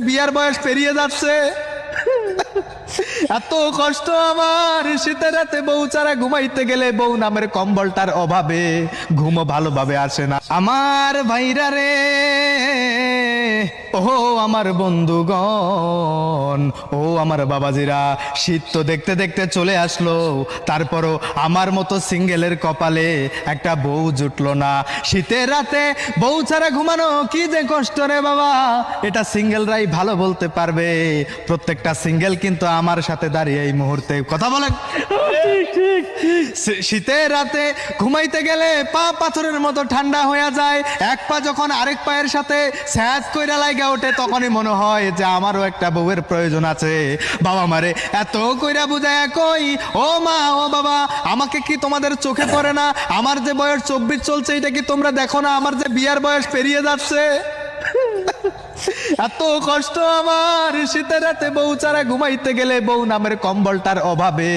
বিয়ার বয়স পেরিয়ে যাচ্ছে, এত কষ্ট আমার শীতের রাতে বউ ছাড়া ঘুমাইতে গেলে বউ নামের কম্বলটার অভাবে ঘুমও ভালোভাবে আসে না। আমার ভাইরা রে, ও আমার বন্ধুগণ, ও আমার বাবাজিরা, শীত তো দেখতে দেখতে চলে আসলো, তারপরও আমার মতো সিঙ্গেলের কপালে একটা বউ জুটলো না। শীতের রাতে বউ ছাড়া ঘুমানো কি যে কষ্ট রে বাবা, এটা সিঙ্গেলরাই ভালো বলতে পারবে। প্রত্যেকটা সিঙ্গেল কিন্তু আমার সাথে দাঁড়িয়ে এই মুহূর্তে কথা বলেন। শীতের রাতে ঘুমাইতে গেলে পা পাথরের মতো ঠান্ডা হয়ে যায়, এক পা যখন আরেক পায়ের সাথে স্যাঁত কইরা লাগা ওঠে তখনই মনে হয় যে আমারও একটা বউয়ের প্রয়োজন আছে। বাবা মারে এত কইরা বুঝায় কই, ও মা ও বাবা, আমাকে কি তোমাদের চোখে পড়ে না? আমার যে বয়স 24 চলছে এটা কি তোমরা দেখো না? আমার যে বিয়ার বয়স পেরিয়ে যাচ্ছে, এত কষ্ট আমার শীতের রাতে বউ ছাড়া ঘুমাইতে গেলে বউ নামের কম্বলটার অভাবে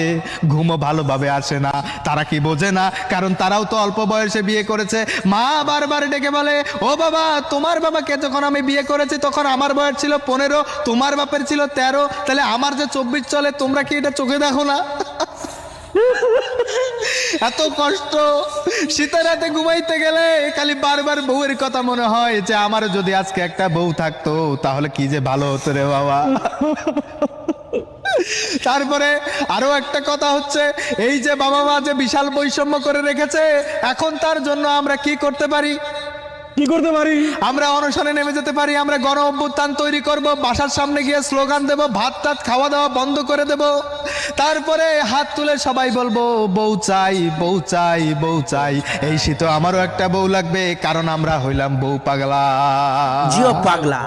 ঘুমও ভালোভাবে আসে না। তারা কি বোঝে না? কারণ তারাও তো অল্প বয়সে বিয়ে করেছে। মা বারবার ডেকে বলে, ও বাবা, তোমার বাবাকে যখন আমি বিয়ে করেছি তখন আমার বয়স ছিল 15, তোমার বাপের ছিল 13, তাহলে আমার যে 24 চলে তোমরা কি এটা চোখে দেখো না? এত কষ্ট শীতের রাতে ঘুমাইতে গেলে খালি বারবার বউয়ের কথা মনে হয় যে আমার যদি আজকে একটা বউ থাকতো তাহলে কি যে ভালো হতো রে বাবা। তারপরে আরো একটা কথা হচ্ছে, এই যে বাবা মা যে বিশাল বৈষম্য করে রেখেছে, এখন তার জন্য আমরা কি করতে পারি? কি করতে পারি? আমরা অনশনে নেমে যেতে পারি, আমরা গণ অভ্যুত্থান তৈরি করব, বাসার সামনে গিয়ে স্লোগান দেব, ভাত টাত খাওয়া দাওয়া বন্ধ করে দেব, তারপরে হাত তুলে সবাই বলবো বউ চাই বউ চাই বউ চাই। এই শীতে আমারও একটা বউ লাগবে, কারণ আমরা হইলাম বউ পাগলা। জিও পাগলা।